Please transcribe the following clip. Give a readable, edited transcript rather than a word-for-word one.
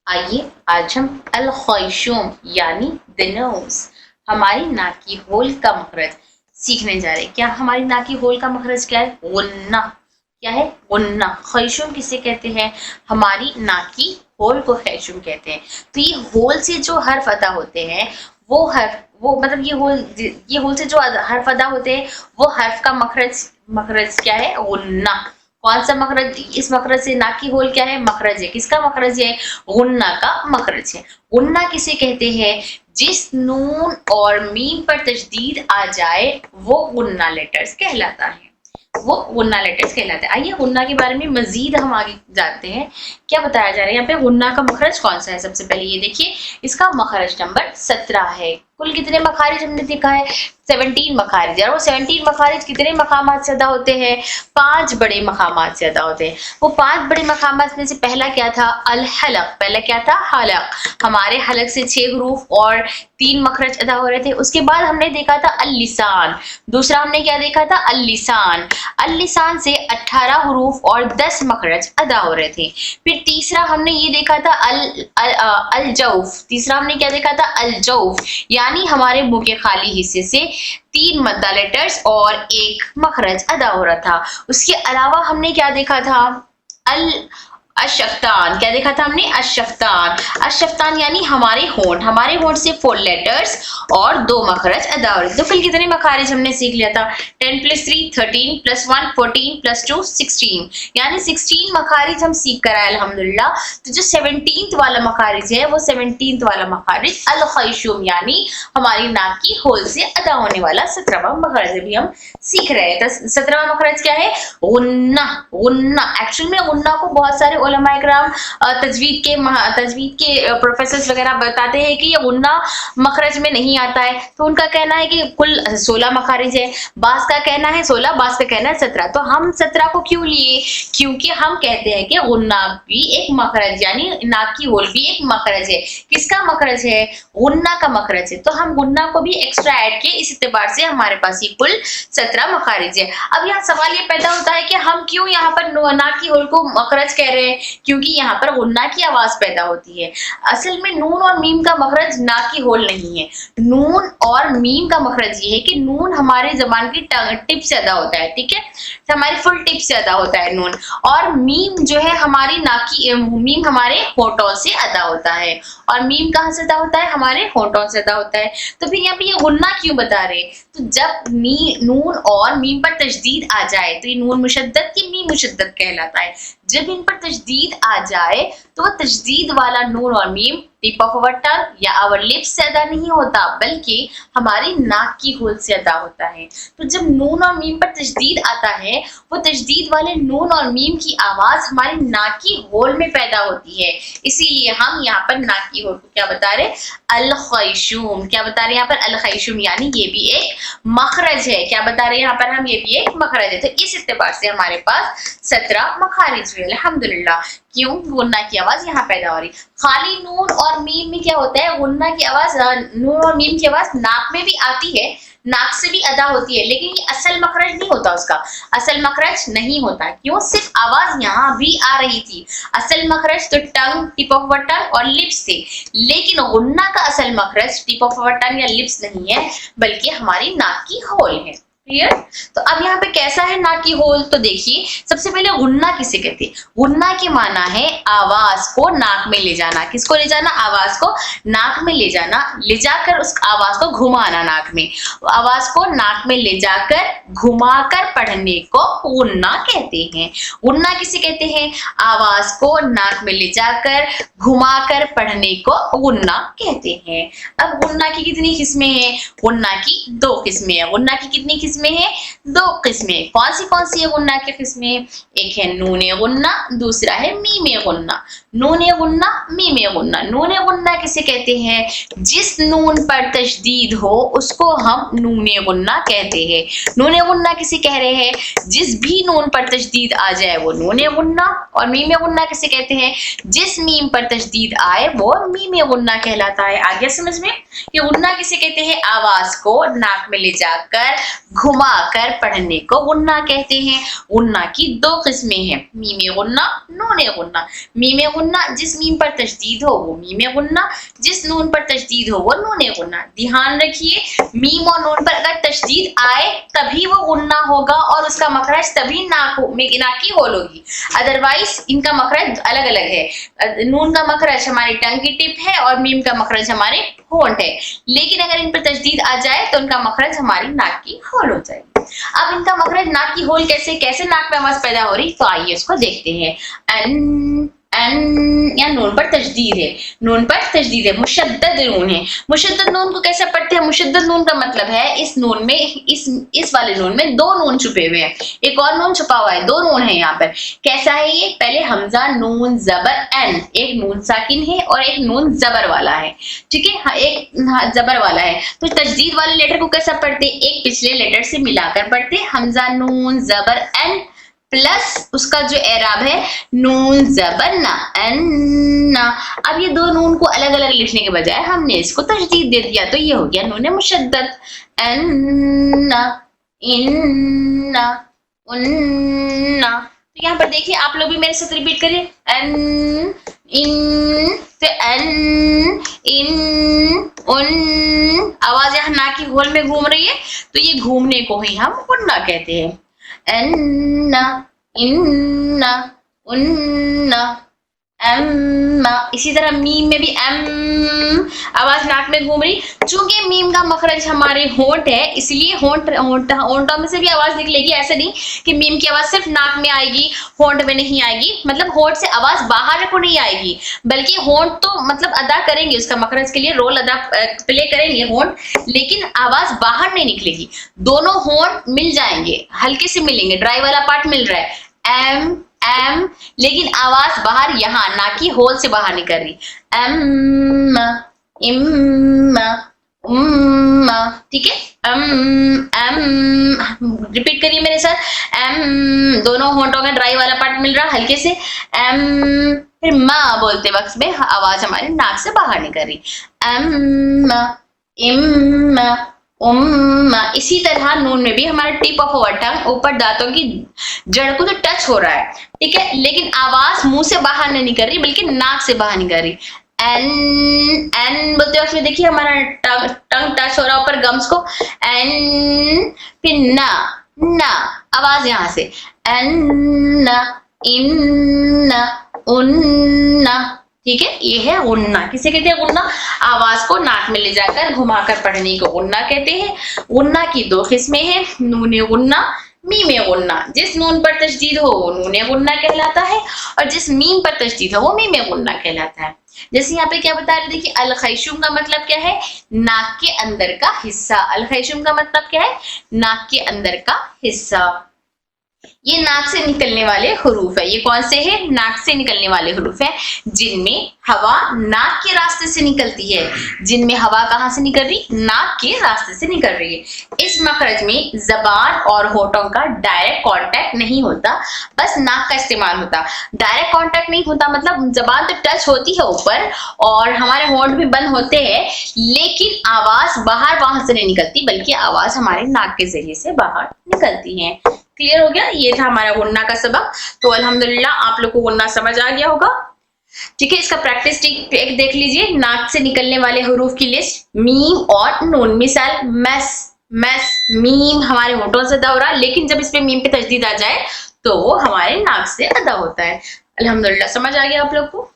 आइए आज हम अल खैशूम यानी द नोज, हमारी नाक की होल का मखरज सीखने जा रहे हैं। क्या हमारी नाक की होल का मखरज क्या है? गुन्ना। क्या है? गुन्ना। खैशूम किसे कहते हैं? हमारी नाक की होल को खैशूम कहते हैं। तो ये होल से जो हर्फ अदा होते हैं वो मतलब ये होल से जो हर्फ अदा होते हैं वो हर्फ का मखरज क्या है? गुन्ना। कौन सा मखरज? इस मखरज से नाक की होल क्या है? मखरज है। किसका मखरज है? गुन्ना का मखरज है। गुन्ना किसे कहते हैं? जिस नून और मीम पर तशदीद आ जाए वो गुन्ना लेटर्स कहलाता है। वो गुन्ना लेटर्स कहलाते हैं। आइए गुन्ना के बारे में मजीद हम आगे जानते हैं। क्या बताया जा रहा है यहाँ पे? गुन्ना का मखरज कौन सा है? सबसे पहले ये देखिए, इसका मखरज नंबर 17 है। कुल कितने मखारिज हमने देखा है? 17 मखारिज। और वो 17 मखारिज कितने मकामात से अदा होते हैं? 5 बड़े मकामात से अदा होते हैं। वो 5 बड़े मकामात में से पहला क्या था? अल हलक। पहला क्या था? हलक। हमारे हलक से 6 हरूफ और 3 मखरज अदा हो रहे थे। उसके बाद हमने देखा था अल लिसान। दूसरा हमने क्या देखा था? अल लिसान। अल लिसान से 18 हरूफ और 10 मखरज अदा हो रहे थे। फिर तीसरा हमने ये देखा था अल जौफ। तीसरा हमने क्या देखा था? अल जौफ, यानी हमारे मुंह के खाली हिस्से से 3 मद्दा लेटर्स और 1 मखरज अदा हो रहा था। उसके अलावा हमने क्या देखा था? अशफ्तान। क्या देखा था हमने? अशफ्तान। अशफ्तान यानी हमारे होंठ से 4 लेटर्स और 2 मखरज अदा हो रहे थे। तो फिर कितने मखारिज हमने सीख लिया था? 10 + 3 13 + 1 14 + 2 16, यानी 16 मखारिज हम सीख कर आए अल्हम्दुलिल्लाह। तो जो 17th वाला मखारिज है वो 17th वाला मखारिज अल खैशूम यानी हमारी नाक की होल से अदा होने वाला 17वां मखरज भी हम सीख रहे हैं। तो 17वां मखरज क्या है? गुन्ना। गुन्ना। एक्चुअल में गुन्ना को बहुत सारे उलमा इकराम तजवीद के प्रोफेसर वगैरह बताते हैं कि ये गुन्ना मखरज में नहीं आता है। तो उनका कहना है कि कुल 16 मखारिज है। बास का कहना है 16, बास का कहना है 17। तो हम 17 को क्यों लिए? क्योंकि हम कहते हैं कि गुन्ना भी एक मखरज यानी नाक की होल भी एक मखरज है। किसका मखरज है? गुन्ना का मखरज है। तो हम गुन्ना को भी एक्स्ट्रा ऐड किए, इस एतबार से हमारे पास ये कुल 17 मखारिज है। अब यहाँ सवाल ये पैदा होता है कि हम क्यों यहाँ पर नाक की होल को मखरज कह रहे हैं? क्योंकि यहाँ पर गुन्ना की आवाज पैदा होती है। असल में नून और मीम का मखरज नाक की होल नहीं है। नून और मीम का मखरज ये है कि नून हमारे जबान की टिप से अदा होता है, ठीक है, तो हमारी फुल टिप से अदा होता है नून। और मीम जो है हमारी मीम हमारे होठों से अदा होता है। और मीम कहाँ से अदा होता है? हमारे होठों से अदा होता है। तो फिर यहाँ पे ये गुन्ना क्यों बता रहे? तो जब नून और मीम पर तशदीद आ जाए तो ये नून मुशद्दद की मीम मुशद्दद कहलाता है। जब इन पर तशदीद आ जाए तो वो तशदीद वाला नून और मीम टिप ऑफ अवर टंग या आवर लिप्स से अदा नहीं होता, बल्कि हमारी नाक की होल से अदा होता है। तो जब नून और मीम पर तशदीद आता है वो तशदीद वाले नून और मीम की आवाज हमारी नाक की होल में पैदा होती है। इसीलिए हम यहाँ पर नाक की होल को क्या बता रहे? अल खैशूम। क्या बता रहे हैं यहाँ पर? अल खैशूम, यानी ये भी एक मखरज है। क्या बता रहे हैं यहाँ पर हम? ये भी एक मखरज है। तो इस एतबार से हमारे पास 17 मखारिज हुए अल्हम्दुलिल्लाह। क्यों? गुन्ना की आवाज यहाँ पैदा हो रही। खाली नून और मीम में क्या होता है? गुन्ना की आवाज, नून और मीम की आवाज नाक में भी आती है, नाक से भी अदा होती है, लेकिन ये असल मखरज नहीं होता, उसका असल मखरज नहीं होता। क्यों? सिर्फ आवाज यहाँ भी आ रही थी। असल मखरज तो टंग, टिप ऑफ अवर टंग और लिप्स थे, लेकिन गुन्ना का असल मखरज टिप ऑफ अवर टंग या लिप्स नहीं है, बल्कि हमारी नाक की होल है। क्लियर? तो अब यहाँ पे कैसा है नाक की होल? तो देखिए, सबसे पहले गुन्ना किसे कहते हैं? गुन्ना के माना है आवाज को नाक में ले जाना। किसको ले जाना? आवाज को नाक में ले जाना, ले जाकर उस आवाज को घुमाना नाक में। आवाज को नाक में ले जाकर घुमाकर पढ़ने को गुन्ना कहते हैं। गुन्ना किसे कहते हैं? आवाज को नाक में ले जाकर घुमाकर पढ़ने को गुन्ना कहते हैं। अब गुन्ना की कितनी किस्में हैं? गुन्ना की 2 किस्में हैं। गुन्ना की कितनी किस्में हैं? 2 किस्में। कौन सी है गुन्ना की किस्में? एक है नूने गुन्ना, दूसरा है मीमे गुन्ना। नूने गुन्ना, मीमे गुन्ना। नूने गुन्ना किसे कहते हैं? जिस नून पर तशदीद हो उसको हम नूने गुन्ना कहते हैं। नूने गुन्ना किसे कह रहे हैं? जिस भी नून पर तशदीद आ जाए वो नूने गुन्ना। और मीमे गुन्ना किसे कहते हैं? जिस मीम पर तशदीद आए वो मीमे गुन्ना कहलाता है। आ गया समझ में? ये गुन्ना किसे कहते हैं? आवाज को नाक में ले जाकर घुमाकर पढ़ने को गुन्ना कहते हैं। गुन्ना की 2 किस्में हैं, मीमे गुन्ना, नूने गुन्ना। मीमे गुन्ना गुन्ना, जिस मीम पर तशदीद हो वो मीम गुन्ना, जिस नून पर तशदीद हो वो नून गुन्ना। ध्यान रखिए मीम और नून पर अगर तशदीद आए तभी वो गुन्ना होगा और उसका मखरज तभी नाक की होल होगी, अदरवाइज इनका मखरज अलग अलग है। नून का मखरज हमारी टंग की टिप है और मीम का मखरज हमारे होंठ है, लेकिन अगर इन पर तशदीद आ जाए तो इनका मखरज हमारी नाक की होल हो जाएगी। अब इनका मखरज नाक की होल कैसे नाक में आवाज पैदा हो रही, तो आइए इसको देखते हैं। या नून पर तशदीद है, नून पर तशदीद है, मुशद्दद नून है। मुशद्दद नून को कैसे पढ़ते हैं? मुशद्दद नून का मतलब है इस नून में, इस वाले नून में दो नून छुपे हुए हैं, एक और नून छुपा हुआ है, दो नून है यहाँ पर। कैसा है ये? पहले हमजा नून जबर एन, एक नून साकिन है और एक नून जबर वाला है, ठीक है, एक जबर वाला है। तो तशदीद वाले लेटर को कैसा पढ़ते? एक पिछले लेटर से मिलाकर पढ़ते, हमजा नून जबर एन प्लस उसका जो एराब है नून जबर ना, अन्ना। अब ये दो नून को अलग अलग लिखने के बजाय हमने इसको तशदीद दे दिया, तो ये हो गया नून मुशद्दद, अन्ना, इन्ना, उन्ना। तो यहाँ पर देखिए, आप लोग भी मेरे साथ रिपीट करिए, अन, इन, तो अन, इन, उन। आवाज यहाँ नाक की होल में घूम रही है, तो ये घूमने को ही हम उन्ना कहते हैं। अन्ना, इन्ना, उन्ना, अम्मा। इसी तरह मीम में भी एम आवाज नाक में घूम रही। चूंकि मीम का मखरज हमारे होंठ है, इसलिए होंठों में से भी आवाज निकलेगी। ऐसे नहीं कि मीम की आवाज सिर्फ नाक में आएगी, होंठ में नहीं आएगी, मतलब होंठ से आवाज बाहर को नहीं आएगी, बल्कि होंठ तो मतलब अदा करेंगे, उसका मखरज के लिए रोल अदा प्ले करेंगे होंठ, लेकिन आवाज बाहर नहीं निकलेगी। दोनों होंठ मिल जाएंगे, हल्के से मिलेंगे, ड्राई वाला पार्ट मिल रहा है एम एम, लेकिन आवाज बाहर यहाँ नाक की होल से बाहर निकल रही, एम इम उम्मा, ठीक है, रिपीट करिए मेरे साथ, एम, दोनों होंठों का ड्राई वाला पार्ट मिल रहा हल्के से, एम, फिर माँ बोलते वक्त में आवाज हमारी नाक से बाहर निकल रही, एम इम उम्मा। इसी तरह नून में भी हमारा टिप ऑफ अवर टंग ऊपर दांतों की जड़ को तो टच हो रहा है, ठीक है, लेकिन आवाज मुंह से बाहर नहीं निकल रही बल्कि नाक से बाहर निकल रही। एन एन बोलते वक्त में देखिए हमारा टंग टच हो रहा है ऊपर गम्स को, एन, फिर ना ना आवाज यहाँ से, एन्ना, इन्ना, उन्ना, ठीक है, ये है उन्ना। किसे कहते हैं उन्ना? आवाज को नाक में ले जाकर घुमाकर पढ़ने को उन्ना कहते हैं। उन्ना की दो किस्में हैं, नून गुन्ना, मीम गुन्ना। जिस नून पर तशदीद हो वो नून गुन्ना कहलाता है और जिस मीम पर तशदीद हो वो मीम गुन्ना कहलाता है। जैसे यहाँ पे क्या बता रहे, देखिए अल खैशुम का मतलब क्या है? नाक के अंदर का हिस्सा। अल खैशुम का मतलब क्या है? नाक के अंदर का हिस्सा। ये नाक से निकलने वाले हुरूफ है। ये कौन से हैं? नाक से निकलने वाले हुरूफ है, जिनमें हवा नाक के रास्ते से निकलती है। जिनमें हवा कहाँ से निकल रही? नाक के रास्ते से निकल रही है। इस मखरज में जबान और होठों का डायरेक्ट कांटेक्ट नहीं होता, बस नाक का इस्तेमाल होता। डायरेक्ट कांटेक्ट नहीं होता मतलब जबान तो टच होती है ऊपर और हमारे होंठ भी बंद होते हैं, लेकिन आवाज बाहर वहां से नहीं निकलती बल्कि आवाज हमारे नाक के जरिए से बाहर निकलती है। क्लियर हो गया? ये था हमारा गुन्ना का सबक। तो अल्हम्दुलिल्लाह आप लोग को गुन्ना समझ आ गया होगा। ठीक है, इसका प्रैक्टिस एक देख लीजिए। नाक से निकलने वाले हुरूफ की लिस्ट, मीम और नून। मिसाल मस मस, मीम हमारे होठों से अदा हो रहा है, लेकिन जब इस पे मीम पे तशदीद आ जाए तो वो हमारे नाक से अदा होता है। अल्हम्दुलिल्लाह समझ आ गया आप लोग को।